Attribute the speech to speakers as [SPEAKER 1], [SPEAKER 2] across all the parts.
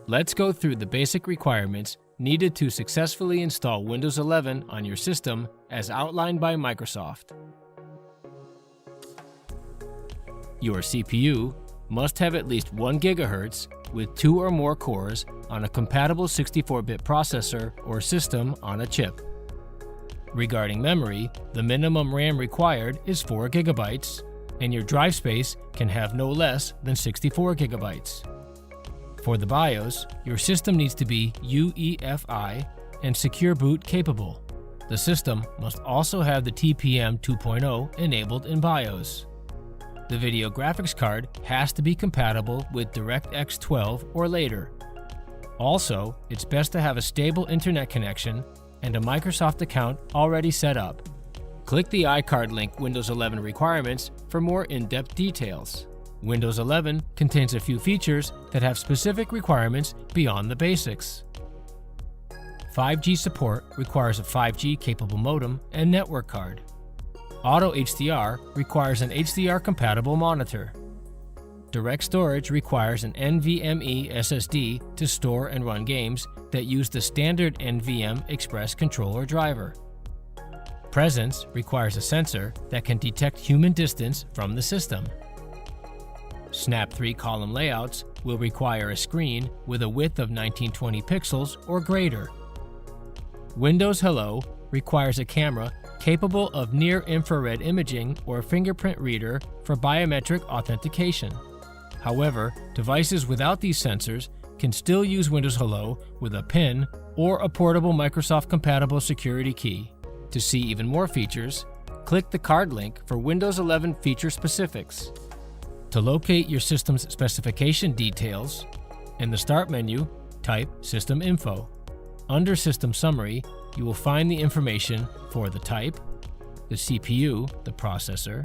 [SPEAKER 1] Let's go through the basic requirements needed to successfully install Windows 11 on your system as outlined by Microsoft. Your CPU must have at least 1 GHz with 2 or more cores on a compatible 64-bit processor or system on a chip. Regarding memory, the minimum RAM required is 4 GB, and your drive space can have no less than 64 GB. For the BIOS, your system needs to be UEFI and Secure Boot capable. The system must also have the TPM 2.0 enabled in BIOS. The video graphics card has to be compatible with DirectX 12 or later. Also, it's best to have a stable internet connection and a Microsoft account already set up. Click the iCard link Windows 11 requirements for more in-depth details. Windows 11 contains a few features that have specific requirements beyond the basics. 5G support requires a 5G capable modem and network card. Auto HDR requires an HDR-compatible monitor. Direct storage requires an NVMe SSD to store and run games that use the standard NVMe Express controller driver. Presence requires a sensor that can detect human distance from the system. Snap 3-column layouts will require a screen with a width of 1920 pixels or greater. Windows Hello requires a camera capable of near-infrared imaging or fingerprint reader for biometric authentication. However, devices without these sensors can still use Windows Hello with a PIN or a portable Microsoft-compatible security key. To see even more features, click the card link for Windows 11 feature specifics. To locate your system's specification details, in the Start menu, type System Info. Under System Summary, you will find the information for the type, the CPU, the processor,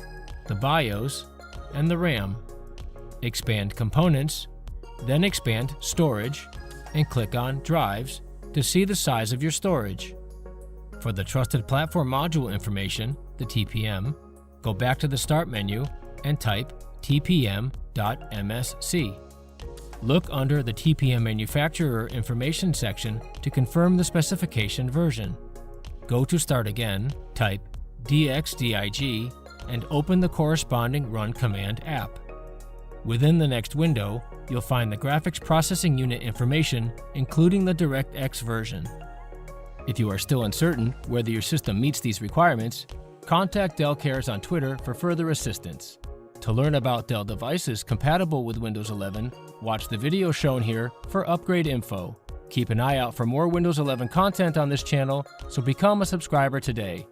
[SPEAKER 1] the BIOS, and the RAM. Expand Components, then expand Storage, and click on Drives to see the size of your storage. For the Trusted Platform Module information, the TPM, go back to the Start menu and type tpm.msc. Look under the TPM Manufacturer Information section to confirm the specification version. Go to Start again, type DXDIG, and open the corresponding Run Command app. Within the next window, you'll find the Graphics Processing Unit information, including the DirectX version. If you are still uncertain whether your system meets these requirements, contact Dell Cares on Twitter for further assistance. To learn about Dell devices compatible with Windows 11, watch the video shown here for upgrade info. Keep an eye out for more Windows 11 content on this channel, so become a subscriber today.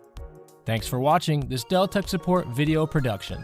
[SPEAKER 1] Thanks for watching this Dell Tech Support video production.